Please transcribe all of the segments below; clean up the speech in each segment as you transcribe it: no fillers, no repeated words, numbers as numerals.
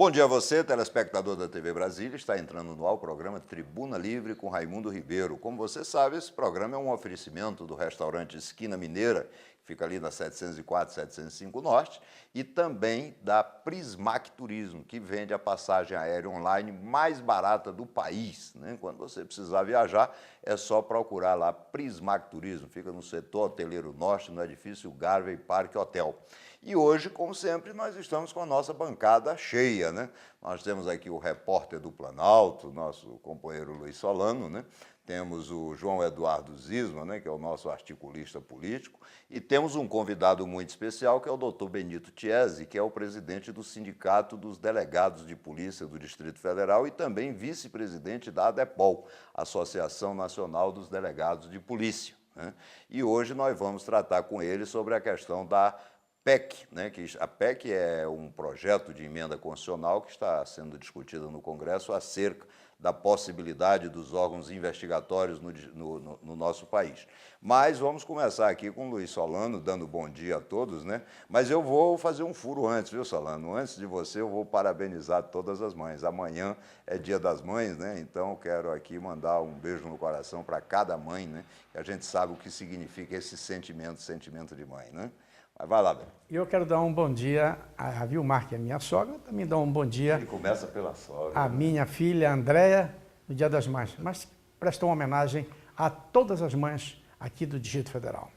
Bom dia a você, telespectador da TV Brasília. Está entrando no ar o programa Tribuna Livre com Raimundo Ribeiro. Como você sabe, esse programa é um oferecimento do restaurante Esquina Mineira, que fica ali na 704, 705 Norte, e também da Prismac Turismo, que vende a passagem aérea online mais barata do país, né? Quando você precisar viajar, é só procurar lá Prismac Turismo. Fica no setor hoteleiro norte, no edifício Garvey Parque Hotel. E hoje, como sempre, nós estamos com a nossa bancada cheia, né? Nós temos aqui o repórter do Planalto, nosso companheiro Luiz Solano, né? Temos o João Eduardo Zisma, né, que é o nosso articulista político, e temos um convidado muito especial, que é o doutor Benito Chiesi, que é o presidente do Sindicato dos Delegados de Polícia do Distrito Federal e também vice-presidente da ADEPOL, Associação Nacional dos Delegados de Polícia, né? E hoje nós vamos tratar com ele sobre a questão da PEC, né, que a PEC é um projeto de emenda constitucional que está sendo discutido no Congresso acerca da possibilidade dos órgãos investigatórios no nosso país. Mas vamos começar aqui com o Luiz Solano, dando bom dia a todos, né? Mas eu vou fazer um furo antes, viu, Solano? Antes de você, eu vou parabenizar todas as mães. Amanhã é Dia das Mães, né? Então, eu quero aqui mandar um beijo no coração para cada mãe, né? Que a gente sabe o que significa esse sentimento de mãe, né? Mas vai lá, Beto. Eu quero dar um bom dia a Vilmar, que é minha sogra, também dar um bom dia Ele começa pela sogra. à minha filha Andréia, no Dia das Mães. Mas prestou uma homenagem a todas as mães aqui do Distrito Federal.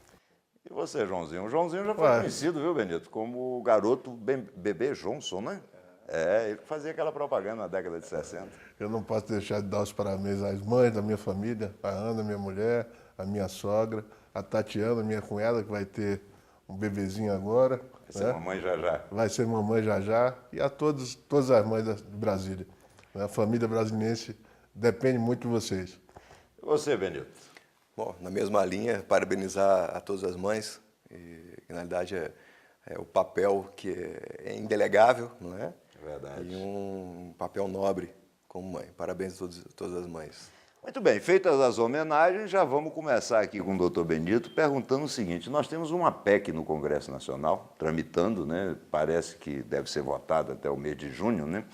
E você, Joãozinho? O Joãozinho já foi conhecido, viu, Benito? Como o garoto bebê Johnson, né? É, ele fazia aquela propaganda na década de 60. Eu não posso deixar de dar os parabéns às mães da minha família, a Ana, minha mulher, a minha sogra, a Tatiana, minha cunhada, que vai ter um bebezinho agora. Vai ser mamãe já já. Vai ser mamãe já já. E a todas as mães de Brasília. A família brasiliense depende muito de vocês. E você, Benito? Bom, na mesma linha, parabenizar a todas as mães, que na realidade é o papel que é indelegável, não é? É verdade. E um papel nobre como mãe. Parabéns a todas as mães. Muito bem, feitas as homenagens, já vamos começar aqui com o doutor Benito perguntando o seguinte: nós temos uma PEC no Congresso Nacional, tramitando, né? Parece que deve ser votada até o mês de junho, né?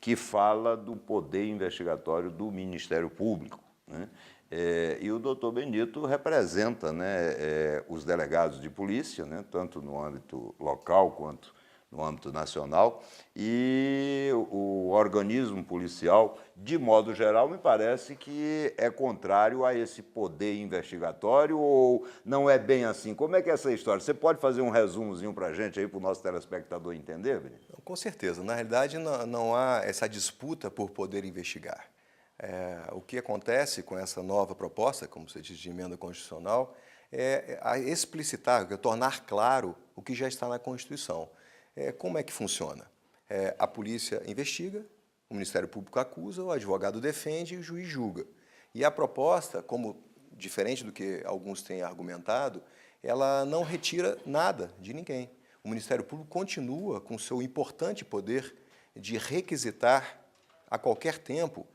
Que fala do poder investigatório do Ministério Público, né? E o doutor Benito representa, né, os delegados de polícia, né, tanto no âmbito local quanto no âmbito nacional, e o organismo policial, de modo geral, me parece que é contrário a esse poder investigatório, ou não é bem assim? Como é que é essa história? Você pode fazer um resumozinho para a gente aí, para o nosso telespectador entender, Benito? Com certeza. Na realidade, não há essa disputa por poder investigar. O que acontece com essa nova proposta, como você diz, de emenda constitucional, é a explicitar, tornar claro o que já está na Constituição. Como é que funciona? A polícia investiga, o Ministério Público acusa, o advogado defende e o juiz julga. E a proposta, como diferente do que alguns têm argumentado, ela não retira nada de ninguém. O Ministério Público continua com seu importante poder de requisitar a qualquer tempo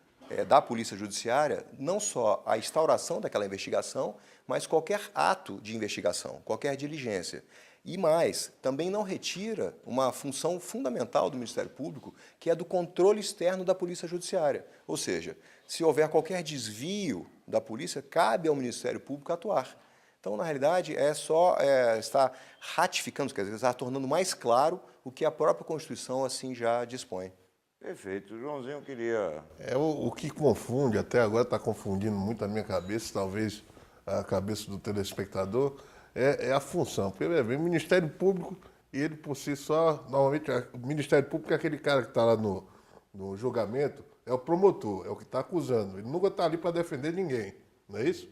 da Polícia Judiciária não só a instauração daquela investigação, mas qualquer ato de investigação, qualquer diligência. E mais, também não retira uma função fundamental do Ministério Público, que é do controle externo da Polícia Judiciária. Ou seja, se houver qualquer desvio da polícia, cabe ao Ministério Público atuar. Então, na realidade, está ratificando, quer dizer, está tornando mais claro o que a própria Constituição assim já dispõe. Perfeito. O Joãozinho queria... O que confunde, até agora está confundindo muito a minha cabeça, talvez a cabeça do telespectador, é a função. Porque, o Ministério Público, ele por si só, normalmente, o Ministério Público é aquele cara que está lá no julgamento, é o promotor, é o que está acusando. Ele nunca está ali para defender ninguém, não é isso?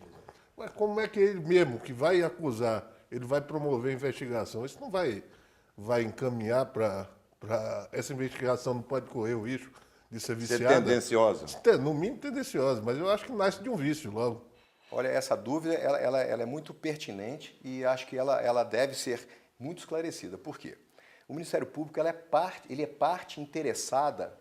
Mas como é que ele mesmo, que vai acusar, ele vai promover a investigação? Isso não vai encaminhar para... Essa investigação não pode correr o risco de ser viciada. Ser tendenciosa. No mínimo tendenciosa, mas eu acho que nasce de um vício logo. Olha, essa dúvida ela é muito pertinente e acho que ela deve ser muito esclarecida. Por quê? O Ministério Público ele é parte interessada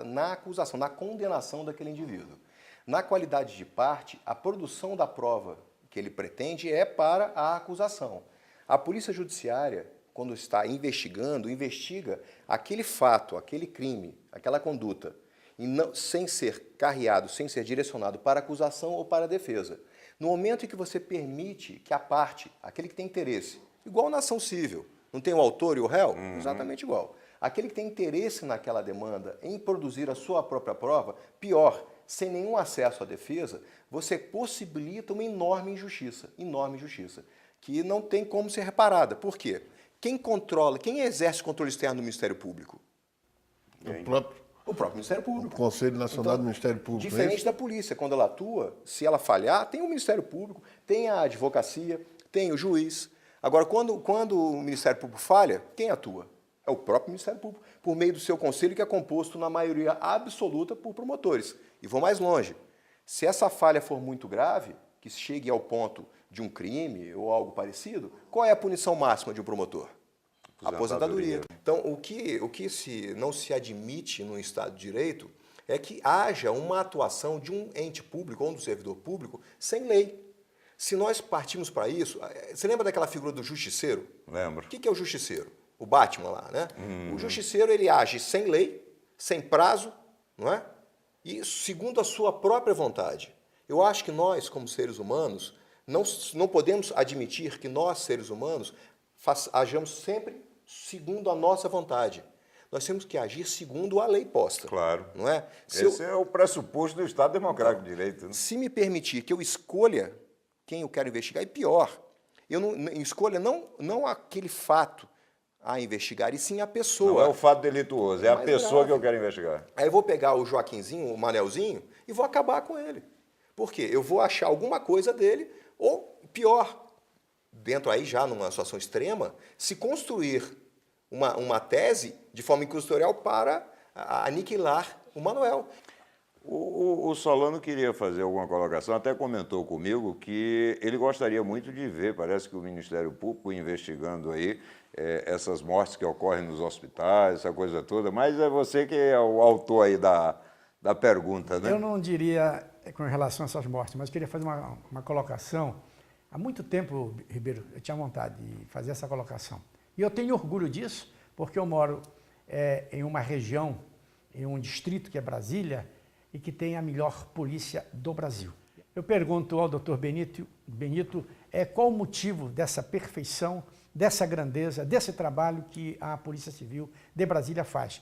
na acusação, na condenação daquele indivíduo. Na qualidade de parte, a produção da prova que ele pretende é para a acusação. A Polícia Judiciária quando está investigando, investiga aquele fato, aquele crime, aquela conduta, e não, sem ser carreado, sem ser direcionado para acusação ou para defesa. No momento em que você permite que a parte, aquele que tem interesse, igual na ação civil, não tem o autor e o réu? Exatamente igual. Aquele que tem interesse naquela demanda em produzir a sua própria prova, pior, sem nenhum acesso à defesa, você possibilita uma enorme injustiça, que não tem como ser reparada. Por quê? Quem controla, quem exerce controle externo do Ministério Público? O próprio Ministério Público. O Conselho Nacional do Ministério Público. Diferente da polícia, quando ela atua, se ela falhar, tem o Ministério Público, tem a advocacia, tem o juiz. Agora, quando o Ministério Público falha, quem atua? É o próprio Ministério Público, por meio do seu conselho, que é composto, na maioria absoluta, por promotores. E vou mais longe. Se essa falha for muito grave, que chegue ao ponto de um crime ou algo parecido, qual é a punição máxima de um promotor? Aposentadoria. Então, o que não se admite no Estado de Direito é que haja uma atuação de um ente público ou um servidor público sem lei. Se nós partimos para isso, você lembra daquela figura do justiceiro? Lembro. O que é o justiceiro? O Batman lá, né? O justiceiro, ele age sem lei, sem prazo, não é? E segundo a sua própria vontade. Eu acho que nós, como seres humanos, não podemos admitir que nós, seres humanos, hajamos sempre segundo a nossa vontade. Nós temos que agir segundo a lei posta. Claro. Não é? Esse é o pressuposto do Estado Democrático de Direito. Né? Se me permitir que eu escolha quem eu quero investigar, e pior, eu não escolha não aquele fato a investigar, e sim a pessoa. Não é o fato delituoso, é a pessoa que eu quero investigar. Aí eu vou pegar o Joaquinzinho, o Manelzinho, e vou acabar com ele. Por quê? Eu vou achar alguma coisa dele, ou pior, dentro aí já numa situação extrema, se construir uma tese de forma inquisitorial para aniquilar o Manuel. O Solano queria fazer alguma colocação, até comentou comigo que ele gostaria muito de ver, parece que o Ministério Público investigando aí essas mortes que ocorrem nos hospitais, essa coisa toda, mas é você que é o autor aí da pergunta, né? Eu não diria com relação a essas mortes, mas queria fazer uma colocação. Há muito tempo, Ribeiro, eu tinha vontade de fazer essa colocação. E eu tenho orgulho disso, porque eu moro em uma região, em um distrito que é Brasília, e que tem a melhor polícia do Brasil. Eu pergunto ao doutor Benito, qual o motivo dessa perfeição, dessa grandeza, desse trabalho que a Polícia Civil de Brasília faz.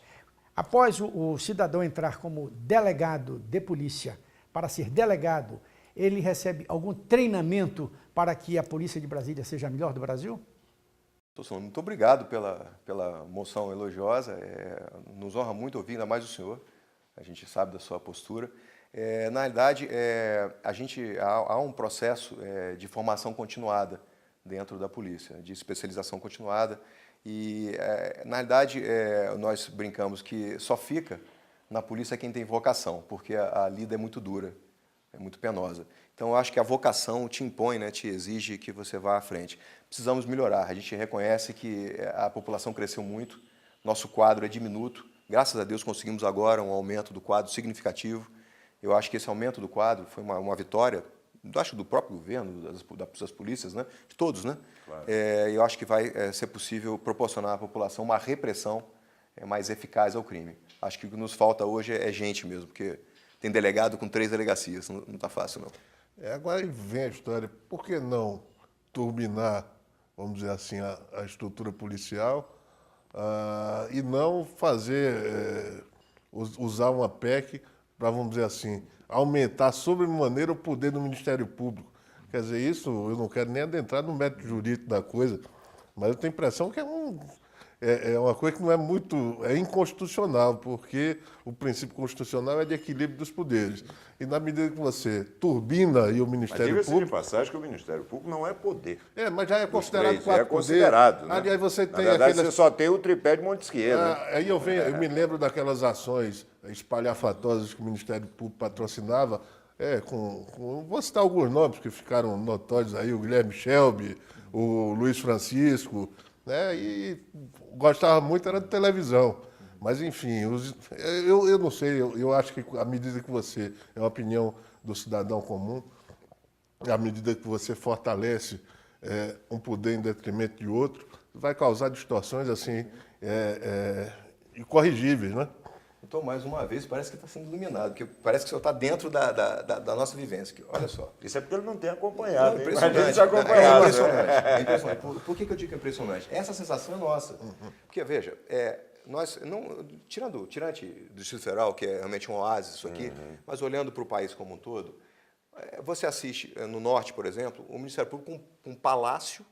Após o cidadão entrar como delegado de polícia, para ser delegado, ele recebe algum treinamento para que a Polícia de Brasília seja a melhor do Brasil? Muito obrigado pela moção elogiosa, nos honra muito ouvir, ainda mais o senhor. A gente sabe da sua postura. Na realidade, há um processo de formação continuada dentro da polícia, de especialização continuada. E, na realidade, nós brincamos que só fica na polícia quem tem vocação, porque a lida é muito dura, é muito penosa. Então, eu acho que a vocação te impõe, né, te exige que você vá à frente. Precisamos melhorar. A gente reconhece que a população cresceu muito, nosso quadro é diminuto. Graças a Deus conseguimos agora um aumento do quadro significativo. Eu acho que esse aumento do quadro foi uma vitória, acho do próprio governo, das polícias, né? De todos, né? Claro. Eu acho que vai ser possível proporcionar à população uma repressão mais eficaz ao crime. Acho que o que nos falta hoje é gente mesmo, porque tem delegado com 3 delegacias, não está fácil, não. Agora vem a história, por que não turbinar, vamos dizer assim, a estrutura policial, e não fazer, usar uma PEC para, vamos dizer assim, aumentar sobremaneira o poder do Ministério Público. Quer dizer, isso eu não quero nem adentrar no mérito jurídico da coisa, mas eu tenho a impressão que é uma coisa que não é muito, é inconstitucional, porque o princípio constitucional é de equilíbrio dos poderes. E na medida que você turbina e o Ministério Público... Público... de passagem que o Ministério Público não é poder. Mas já é considerado 4 poderes. É considerado, né? Aliás, você tem na verdade, aquelas... você só tem o tripé de Montesquieu, né? Aí eu me lembro daquelas ações espalhafatosas que o Ministério Público patrocinava, vou citar alguns nomes que ficaram notórios aí, o Guilherme Shelby, o Luiz Francisco, né? E gostava muito era de televisão. Mas, enfim, eu não sei, eu acho que à medida que você, é uma opinião do cidadão comum, à medida que você fortalece um poder em detrimento de outro, vai causar distorções assim incorrigíveis, né? Então, mais uma vez, parece que está sendo iluminado, porque parece que o senhor está dentro da nossa vivência. Olha só. Isso é porque ele não tem acompanhado. Não, hein? impressionante. Mas a gente acompanhado. É impressionante. É impressionante. Por que eu digo que é impressionante? Essa sensação é nossa. Porque, veja, nós, não, tirante do Distrito Federal, que é realmente um oásis isso aqui, mas olhando para o país como um todo, você assiste no norte, por exemplo, o Ministério Público com um palácio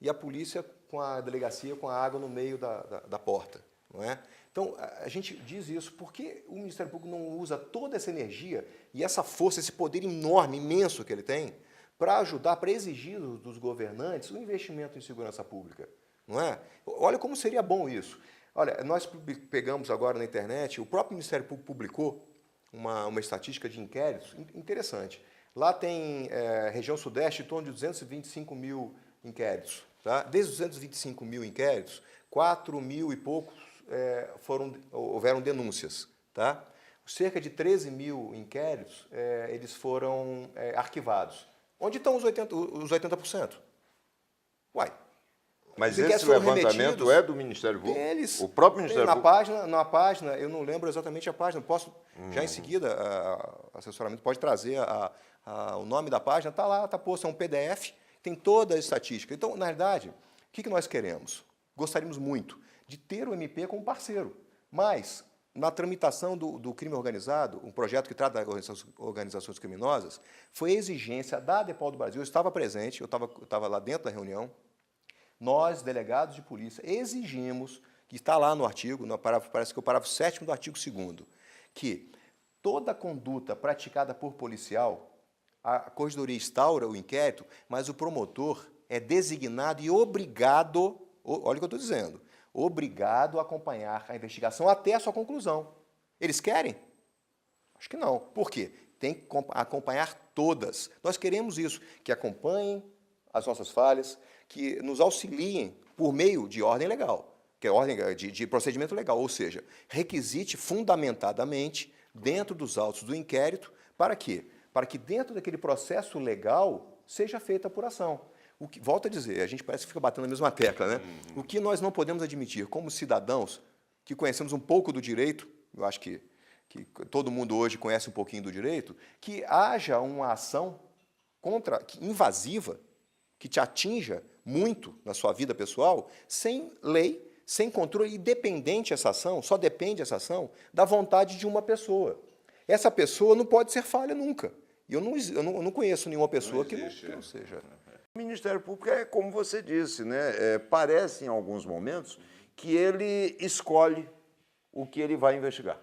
e a polícia com a delegacia com a água no meio da porta, não é? Então, a gente diz isso porque o Ministério Público não usa toda essa energia e essa força, esse poder enorme, imenso que ele tem, para ajudar, para exigir dos governantes o investimento em segurança pública, não é? Olha como seria bom isso. Olha, nós pegamos agora na internet, o próprio Ministério Público publicou uma estatística de inquéritos interessante. Lá tem região sudeste em torno de 225 mil inquéritos. Tá? Desde os 225 mil inquéritos, 4 mil e poucos houveram denúncias. Tá? Cerca de 13 mil inquéritos eles foram arquivados. Onde estão os 80%? Uai. Mas esse levantamento é do Ministério Público? Eles, o próprio Ministério Público? Na página, eu não lembro exatamente a página, posso, já em seguida, o assessoramento pode trazer o nome da página, está lá, está posto, é um PDF, tem toda a estatística. Então, na verdade, o que nós queremos? Gostaríamos muito de ter o MP como parceiro, mas na tramitação do crime organizado, um projeto que trata das organizações criminosas, foi exigência da ADEPOL do Brasil, eu estava presente, eu estava lá dentro da reunião, nós, delegados de polícia, exigimos, que está lá no artigo, parece que é o parágrafo 7º do artigo 2º, que toda conduta praticada por policial, a corregedoria instaura o inquérito, mas o promotor é designado e obrigado, olha o que eu estou dizendo, obrigado a acompanhar a investigação até a sua conclusão. Eles querem? Acho que não. Por quê? Tem que acompanhar todas. Nós queremos isso, que acompanhem as nossas falhas, que nos auxiliem por meio de ordem legal, que é ordem de procedimento legal, ou seja, requisite fundamentadamente dentro dos autos do inquérito, para quê? Para que dentro daquele processo legal seja feita a apuração. Volto a dizer, a gente parece que fica batendo na mesma tecla, né? O que nós não podemos admitir como cidadãos que conhecemos um pouco do direito, eu acho que todo mundo hoje conhece um pouquinho do direito, que haja uma ação invasiva, que te atinja muito na sua vida pessoal, sem lei, sem controle, e dependente essa ação, só depende essa ação da vontade de uma pessoa. Essa pessoa não pode ser falha nunca. E eu não conheço nenhuma pessoa que não seja. O Ministério Público é como você disse, né? Parece em alguns momentos que ele escolhe o que ele vai investigar.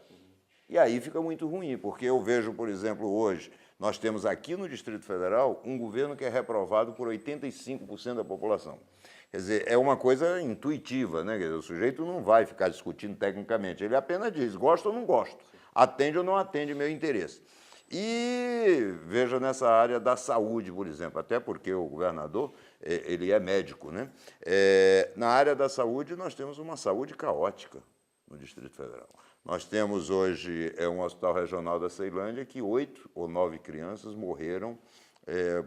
E aí fica muito ruim, porque eu vejo, por exemplo, hoje, nós temos aqui no Distrito Federal um governo que é reprovado por 85% da população. Quer dizer, é uma coisa intuitiva, né? Quer dizer, o sujeito não vai ficar discutindo tecnicamente, ele apenas diz, gosto ou não gosto, atende ou não atende meu interesse. E veja nessa área da saúde, por exemplo, até porque o governador, ele é médico, né? Na área da saúde, nós temos uma saúde caótica no Distrito Federal. Nós temos hoje um hospital regional da Ceilândia que 8 ou 9 crianças morreram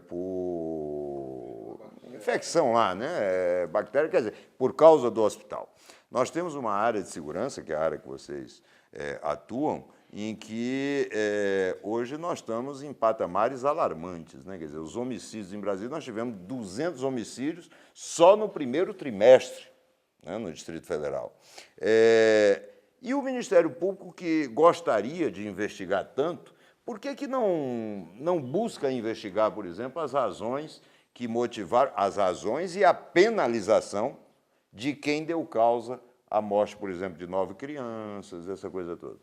por infecção lá, né? Bactéria, quer dizer, por causa do hospital. Nós temos uma área de segurança, que é a área que vocês atuam, em que hoje nós estamos em patamares alarmantes, né? Quer dizer, os homicídios em Brasília, nós tivemos 200 homicídios só no primeiro trimestre, né, no Distrito Federal. E o Ministério Público, que gostaria de investigar tanto, por que não busca investigar, por exemplo, as razões que motivaram, as razões e a penalização de quem deu causa à morte, por exemplo, de 9 crianças, essa coisa toda?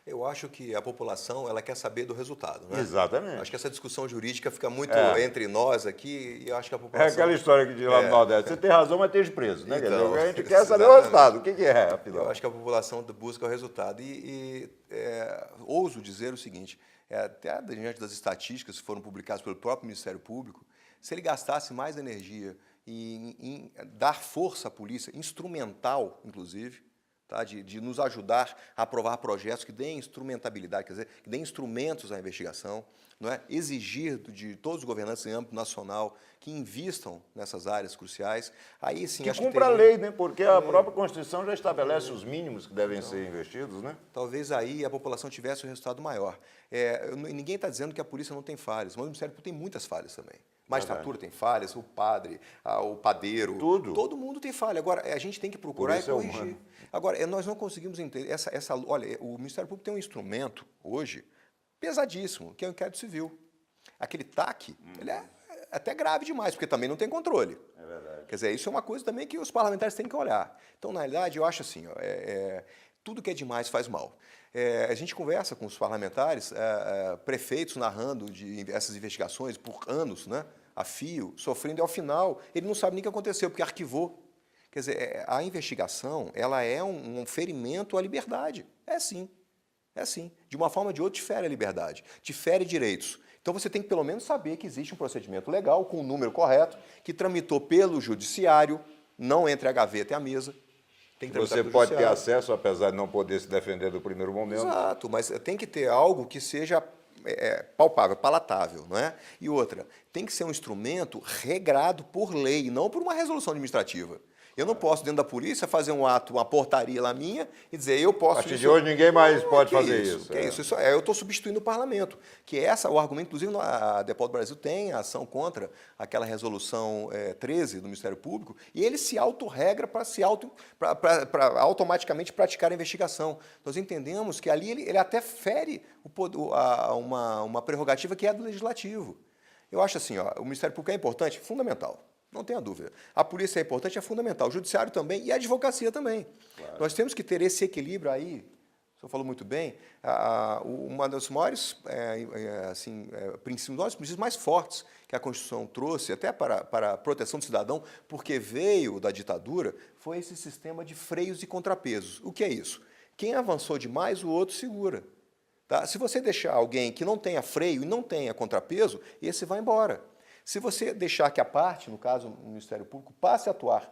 Eu acho que a população ela quer saber do resultado, né? Exatamente. Acho que essa discussão jurídica fica muito entre nós aqui e eu acho que a população... É aquela história que diz lá no Nordeste, você tem razão, mas esteja preso, né? Então, a gente quer saber o resultado, o que é, afinal? Eu acho que a população busca o resultado ouso dizer o seguinte, até diante das estatísticas que foram publicadas pelo próprio Ministério Público, se ele gastasse mais energia em dar força à polícia, instrumental, inclusive, tá? De nos ajudar a aprovar projetos que deem instrumentabilidade, quer dizer, que deem instrumentos à investigação, não é? Exigir de todos os governantes em âmbito nacional que invistam nessas áreas cruciais. Aí sim, Que acho cumpra a teria- lei, né? Porque a própria Constituição já estabelece os mínimos que devem ser investidos, né? Talvez aí a população tivesse um resultado maior. Ninguém está dizendo que a polícia não tem falhas, mas o Ministério Público tem muitas falhas também. Magistratura tem falhas, o padre, o padeiro, Tudo. todo mundo tem falha. Agora, a gente tem que procurar e Por isso é corrigir. humano. Agora, nós não conseguimos entender. Olha, o Ministério Público tem um instrumento hoje pesadíssimo, que é o inquérito civil. Aquele TAC, ele é até grave demais, porque também não tem controle. É verdade. Quer dizer, isso é uma coisa também que os parlamentares têm que olhar. Então, na realidade, eu acho assim, ó, tudo que é demais faz mal. A gente conversa com os parlamentares, prefeitos narrando essas investigações por anos, né, a fio, sofrendo, e ao final ele não sabe nem o que aconteceu, porque arquivou. Quer dizer, a investigação, ela é um ferimento à liberdade. É sim. É assim. De uma forma ou de outra, te fere a liberdade, te fere direitos. Então você tem que pelo menos saber que existe um procedimento legal, com o número correto, que tramitou pelo judiciário, não entre a gaveta e a mesa. Tem que tramitar Você pelo pode ter judiciário. acesso, apesar de não poder se defender do primeiro momento. Exato, mas tem que ter algo que seja palpável, palatável, não é? E outra, tem que ser um instrumento regrado por lei, não por uma resolução administrativa. Eu não posso, dentro da polícia, fazer um ato, uma portaria lá minha e dizer, eu A posso... partir de hoje ninguém mais pode que fazer isso. isso. Que isso? Eu estou substituindo o parlamento. Que o argumento, inclusive, a Depol do Brasil tem a ação contra aquela resolução 13 do Ministério Público, e ele se autorregra para automaticamente praticar a investigação. Nós entendemos que ali ele até fere uma prerrogativa que é do Legislativo. Eu acho assim, ó, o Ministério Público é importante, fundamental. Não tenha dúvida. A polícia é importante, é fundamental. O judiciário também e a advocacia também. Claro. Nós temos que ter esse equilíbrio aí. O senhor falou muito bem. Uma das maiores princípios mais fortes que a Constituição trouxe, até para a proteção do cidadão, porque veio da ditadura, foi esse sistema de freios e contrapesos. O que é isso? Quem avançou demais, o outro segura. Tá? Se você deixar alguém que não tenha freio e não tenha contrapeso, esse vai embora. Se você deixar que a parte, no caso o Ministério Público, passe a atuar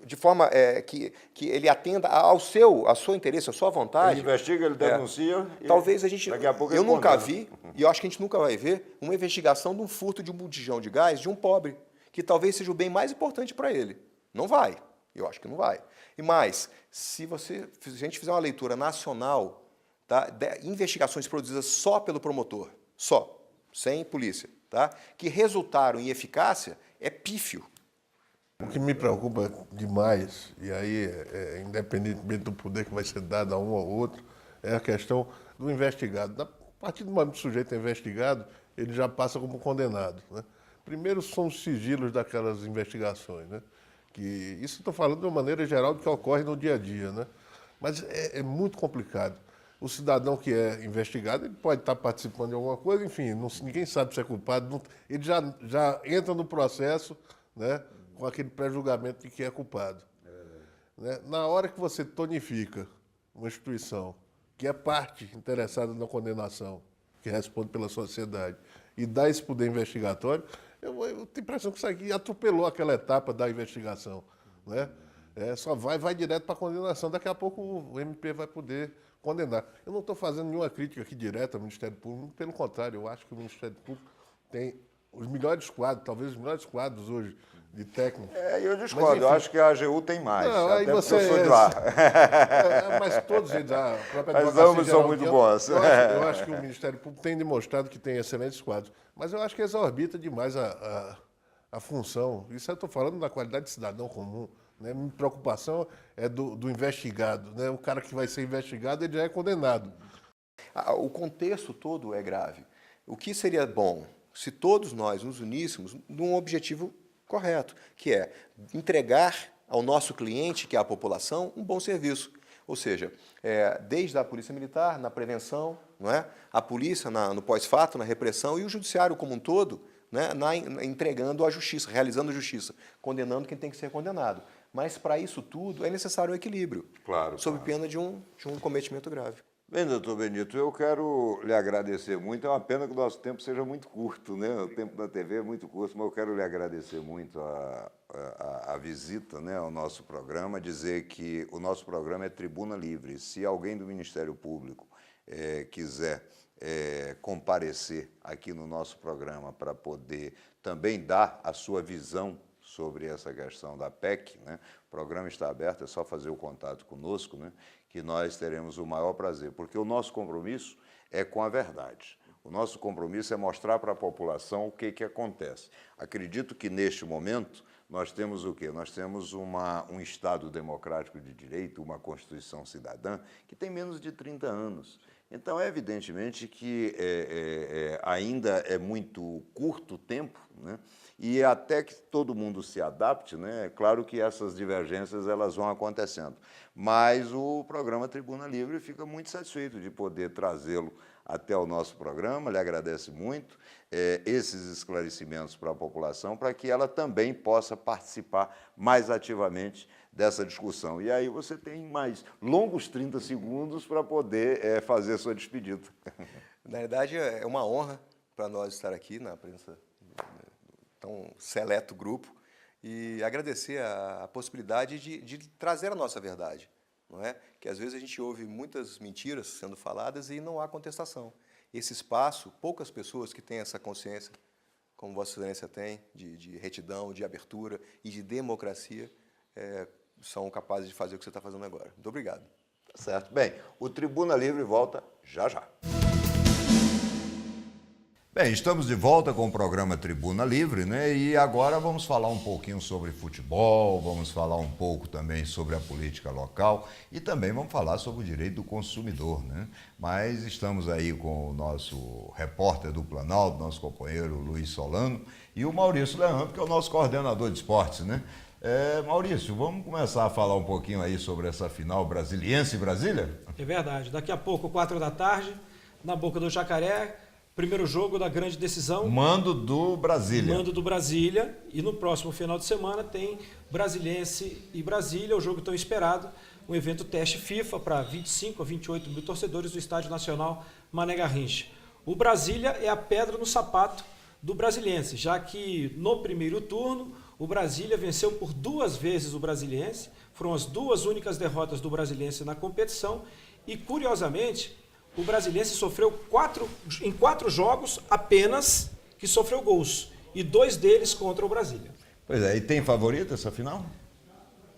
de forma que ele atenda ao seu interesse, à sua vontade... Ele investiga, ele denuncia... Talvez a gente... Daqui a pouco eu ele nunca condena. vi, e eu acho que a gente nunca vai ver, uma investigação de um furto de um botijão de gás de um pobre, que talvez seja o bem mais importante para ele. Não vai. Eu acho que não vai. E mais, se a gente fizer uma leitura nacional, tá, de investigações produzidas só pelo promotor, só, sem polícia, tá, que resultaram em eficácia, é pífio. O que me preocupa demais, e aí, independentemente do poder que vai ser dado a um ou outro, é a questão do investigado. A partir do momento que o sujeito é investigado, ele já passa como condenado, né? Primeiro são os sigilos daquelas investigações, né? Que isso estou falando de uma maneira geral do que ocorre no dia a dia, né? Mas é muito complicado. O cidadão que é investigado, ele pode estar participando de alguma coisa, enfim, ninguém sabe se é culpado, ele já entra no processo, né, com aquele pré-julgamento de que é culpado. Né? Na hora que você tonifica uma instituição que é parte interessada na condenação, que responde pela sociedade, e dá esse poder investigatório, eu tenho a impressão que isso aqui atropelou aquela etapa da investigação. Né? Só vai direto para a condenação. Daqui a pouco o MP vai poder condenar. Eu não estou fazendo nenhuma crítica aqui direta ao Ministério Público, pelo contrário, eu acho que o Ministério Público tem os melhores quadros, talvez os melhores quadros hoje de técnico. Eu discordo, Mas, eu acho que a AGU tem mais, não, até aí porque você eu sou de lá. Mas todos eles, a própria Mas Advocacia ambos são Geral muito de- bons. Eu acho que o Ministério Público tem demonstrado que tem excelentes quadros, mas eu acho que exorbita demais a função. Isso eu estou falando da qualidade de cidadão comum. Né? Minha preocupação é do investigado. Né? O cara que vai ser investigado, ele já é condenado. O contexto todo é grave. O que seria bom se todos nós nos uníssemos num objetivo correto, que é entregar ao nosso cliente, que é a população, um bom serviço. Ou seja, desde a Polícia Militar, na prevenção, não é? A polícia no pós-fato, na repressão, e o judiciário como um todo, né? Entregando a justiça, realizando a justiça, condenando quem tem que ser condenado. Mas, para isso tudo, é necessário um equilíbrio, Claro, sob pena de um cometimento grave. Bem, doutor Benito, eu quero lhe agradecer muito. É uma pena que o nosso tempo seja muito curto, né? O tempo da TV é muito curto, mas eu quero lhe agradecer muito a visita, né, ao nosso programa, dizer que o nosso programa é Tribuna Livre. Se alguém do Ministério Público quiser comparecer aqui no nosso programa para poder também dar a sua visão sobre essa questão da PEC, né? O programa está aberto, é só fazer o contato conosco, né? Que nós teremos o maior prazer, porque o nosso compromisso é com a verdade. O nosso compromisso é mostrar para a população o que acontece. Acredito que, neste momento, nós temos o quê? Nós temos um Estado democrático de direito, uma Constituição cidadã, que tem menos de 30 anos. Então, é evidentemente que ainda é muito curto o tempo, né? E até que todo mundo se adapte, né? É claro que essas divergências elas vão acontecendo. Mas o programa Tribuna Livre fica muito satisfeito de poder trazê-lo até o nosso programa. Lhe agradece muito esses esclarecimentos para a população, para que ela também possa participar mais ativamente dessa discussão. E aí você tem mais longos 30 segundos para poder fazer sua despedida. Na verdade, é uma honra para nós estar aqui na presença tão seleto grupo e agradecer a possibilidade de trazer a nossa verdade, não é? Que às vezes a gente ouve muitas mentiras sendo faladas e não há contestação. Esse espaço, poucas pessoas que têm essa consciência, como Vossa Excelência tem, de retidão, de abertura e de democracia, são capazes de fazer o que você está fazendo agora. Muito obrigado. Tá certo. Bem, o Tribuna Livre volta já já. Bem, estamos de volta com o programa Tribuna Livre, né? E agora vamos falar um pouquinho sobre futebol, vamos falar um pouco também sobre a política local e também vamos falar sobre o direito do consumidor, né? Mas estamos aí com o nosso repórter do Planalto, nosso companheiro Luiz Solano, e o Maurício Leandro, que é o nosso coordenador de esportes, né? Maurício, vamos começar a falar um pouquinho aí sobre essa final Brasiliense e Brasília? É verdade. Daqui a pouco, 4 da tarde, na Boca do Jacaré, primeiro jogo da grande decisão. Mando do Brasília. Mando do Brasília. E no próximo final de semana tem Brasiliense e Brasília, o jogo tão esperado, um evento teste FIFA para 25 a 28 mil torcedores do Estádio Nacional Mané Garrincha. O Brasília é a pedra no sapato do Brasiliense, já que no primeiro turno o Brasília venceu por 2 vezes o Brasiliense, foram as 2 únicas derrotas do Brasiliense na competição e, curiosamente, o Brasiliense sofreu 4 jogos apenas que sofreu gols, e 2 deles contra o Brasília. Pois é, e tem favorito essa final?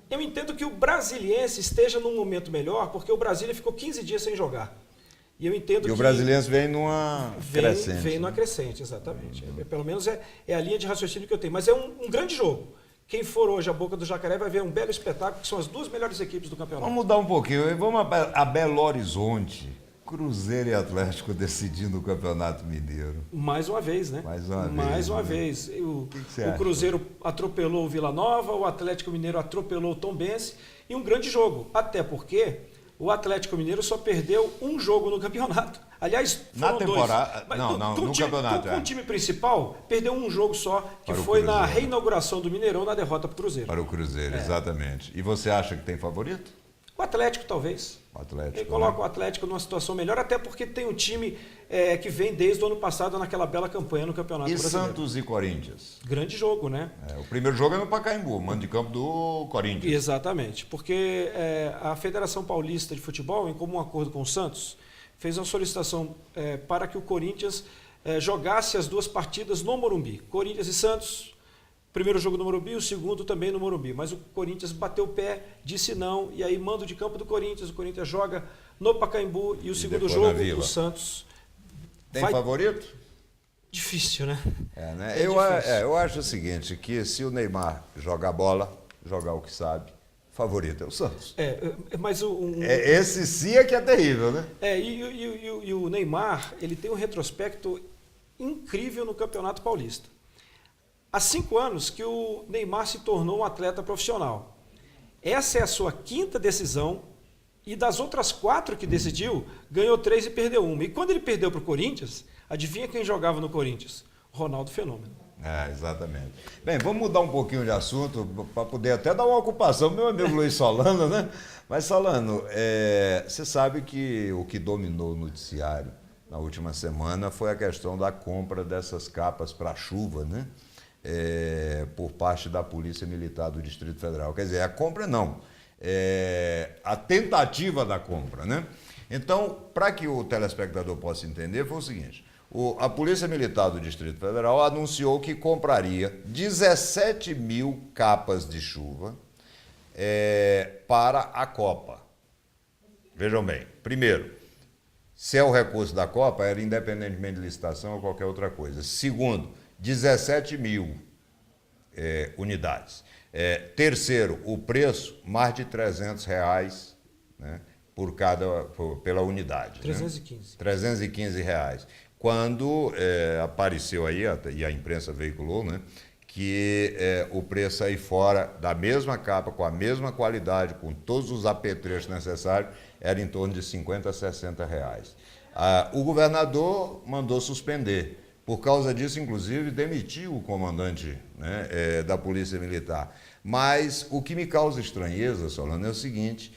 Eu entendo que o Brasiliense esteja num momento melhor, porque o Brasília ficou 15 dias sem jogar. E eu entendo que o Brasiliense vem numa crescente. Vem numa crescente, exatamente. Pelo menos é a linha de raciocínio que eu tenho. Mas é um grande jogo. Quem for hoje à Boca do Jacaré vai ver um belo espetáculo, que são as 2 melhores equipes do campeonato. Vamos mudar um pouquinho. Vamos a Belo Horizonte. Cruzeiro e Atlético decidindo o Campeonato Mineiro. Mais uma vez, né? Mais uma vez. O Cruzeiro atropelou o Vila Nova, o Atlético Mineiro atropelou o Tombense, e um grande jogo. Até porque o Atlético Mineiro só perdeu um jogo no campeonato. Aliás, foram na temporada, 2. No campeonato. O time principal perdeu um jogo só, que foi na reinauguração do Mineirão, na derrota para o Cruzeiro. Para o Cruzeiro, exatamente. E você acha que tem favorito? O Atlético, talvez. Atlético, coloca o Atlético numa situação melhor, até porque tem um time que vem desde o ano passado naquela bela campanha no Campeonato Brasileiro. E Santos e Corinthians? Grande jogo, né? O primeiro jogo é no Pacaembu, mando de campo do Corinthians. Exatamente, porque a Federação Paulista de Futebol, em comum acordo com o Santos, fez uma solicitação para que o Corinthians jogasse as 2 partidas no Morumbi. Corinthians e Santos. Primeiro jogo no Morumbi, o segundo também no Morumbi. Mas o Corinthians bateu o pé, disse não, e aí mando de campo do Corinthians. O Corinthians joga no Pacaembu e o segundo jogo, o Santos... Tem favorito? Difícil, né? Né? Eu acho o seguinte, que se o Neymar jogar bola, jogar o que sabe, favorito é o Santos. Mas esse sim é que é terrível, né? E o Neymar, ele tem um retrospecto incrível no Campeonato Paulista. Há 5 anos que o Neymar se tornou um atleta profissional. Essa é a sua 5ª decisão e das outras 4 que decidiu, ganhou 3 e perdeu 1. E quando ele perdeu para o Corinthians, adivinha quem jogava no Corinthians? Ronaldo Fenômeno. Exatamente. Bem, vamos mudar um pouquinho de assunto para poder até dar uma ocupação ao meu amigo Luiz Solano, né? Mas, Solano, você sabe que o que dominou o noticiário na última semana foi a questão da compra dessas capas para chuva, né? Por parte da Polícia Militar do Distrito Federal. Quer dizer, a compra não, a tentativa da compra, né? Então, para que o telespectador possa entender, foi o seguinte: a Polícia Militar do Distrito Federal anunciou que compraria 17 mil capas de chuva para a Copa. Vejam bem, primeiro, se é o recurso da Copa, era independentemente de licitação ou qualquer outra coisa. Segundo, 17 mil unidades. Terceiro, o preço, mais de R$300, né, pela unidade. 315. Né? R$315. Quando apareceu aí, e a imprensa veiculou, né, que o preço aí fora da mesma capa, com a mesma qualidade, com todos os apetrechos necessários, era em torno de R$50 a R$60. O governador mandou suspender. Por causa disso, inclusive, demitiu o comandante, né, da Polícia Militar. Mas o que me causa estranheza, Solano, é o seguinte: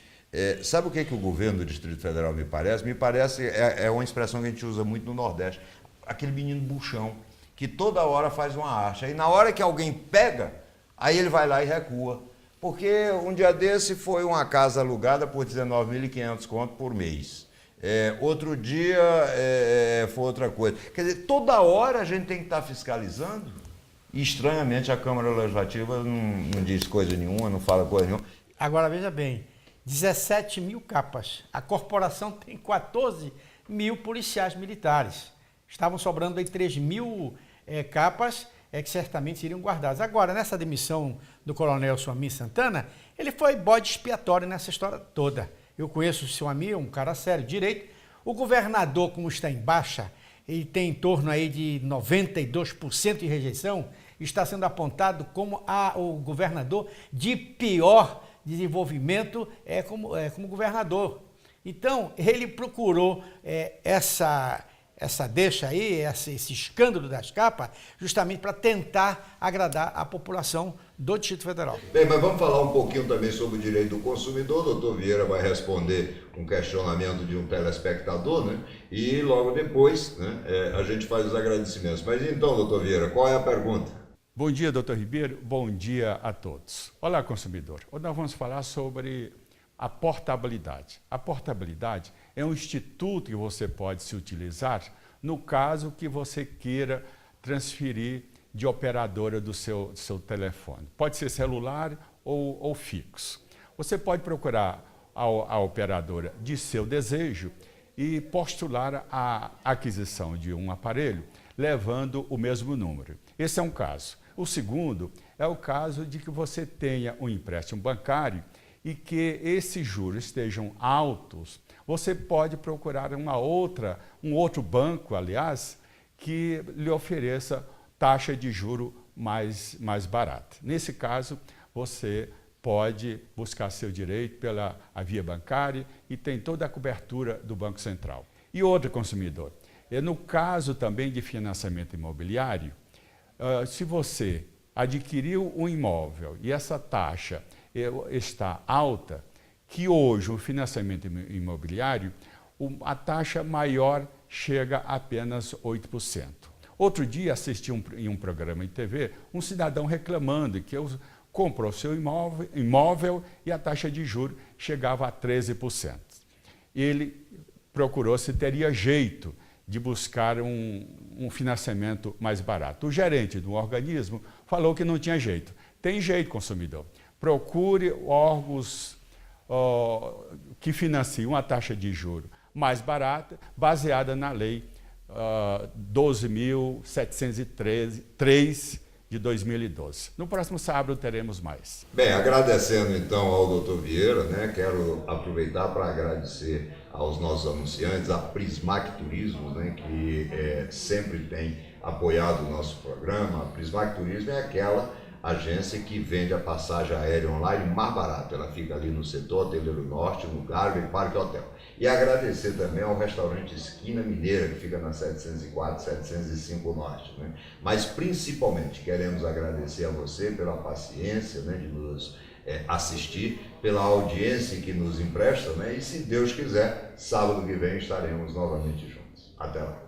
sabe o que o governo do Distrito Federal me parece? Me parece, é uma expressão que a gente usa muito no Nordeste, aquele menino buchão, que toda hora faz uma arte. Aí na hora que alguém pega, aí ele vai lá e recua. Porque um dia desse foi uma casa alugada por R$19.500 por mês. Outro dia foi outra coisa. Quer dizer, toda hora a gente tem que estar fiscalizando. E, estranhamente, a Câmara Legislativa não diz coisa nenhuma, não fala coisa nenhuma. Agora, veja bem, 17 mil capas. A corporação tem 14 mil policiais militares. Estavam sobrando aí 3 mil capas que certamente seriam guardadas. Agora, nessa demissão do coronel Suami Santana, ele foi bode expiatório nessa história toda. Eu conheço o Suami, um cara sério, direito. O governador, como está em baixa, e tem em torno aí de 92% de rejeição, está sendo apontado como o governador de pior desenvolvimento como governador. Então, ele procurou essa deixa aí, esse escândalo das capas, justamente para tentar agradar a população do Distrito Federal. Bem, mas vamos falar um pouquinho também sobre o direito do consumidor. O doutor Vieira vai responder um questionamento de um telespectador, né? E logo depois, né, a gente faz os agradecimentos. Mas então, doutor Vieira, qual é a pergunta? Bom dia, doutor Ribeiro. Bom dia a todos. Olá, consumidor. Hoje nós vamos falar sobre a portabilidade. A portabilidade é um instituto que você pode se utilizar no caso que você queira transferir de operadora do seu telefone. Pode ser celular ou fixo. Você pode procurar a operadora de seu desejo e postular a aquisição de um aparelho levando o mesmo número. Esse é um caso. O segundo é o caso de que você tenha um empréstimo bancário e que esses juros estejam altos. Você pode procurar um outro banco, aliás, que lhe ofereça taxa de juro mais barata. Nesse caso, você pode buscar seu direito pela via bancária e tem toda a cobertura do Banco Central. E outro consumidor, no caso também de financiamento imobiliário, se você adquiriu um imóvel e essa taxa está alta, que hoje o financiamento imobiliário, a taxa maior chega a apenas 8%. Outro dia assisti em um programa de TV um cidadão reclamando que comprou seu imóvel e a taxa de juros chegava a 13%. Ele procurou se teria jeito de buscar um financiamento mais barato. O gerente do organismo falou que não tinha jeito. Tem jeito, consumidor. Procure órgãos que financiam a taxa de juros mais barata, baseada na lei 12.703 de 2012. No próximo sábado teremos mais. Bem, agradecendo então ao doutor Vieira, né, quero aproveitar para agradecer aos nossos anunciantes, a Prismac Turismo, né, que sempre tem apoiado o nosso programa. A Prismac Turismo é aquela agência que vende a passagem aérea online mais barata. Ela fica ali no setor Hoteleiro Norte, no Garden Parque Hotel. E agradecer também ao restaurante Esquina Mineira, que fica na 704, 705 Norte. Né? Mas principalmente queremos agradecer a você pela paciência, né, de nos assistir, pela audiência que nos empresta, né? E se Deus quiser, sábado que vem estaremos novamente juntos. Até lá.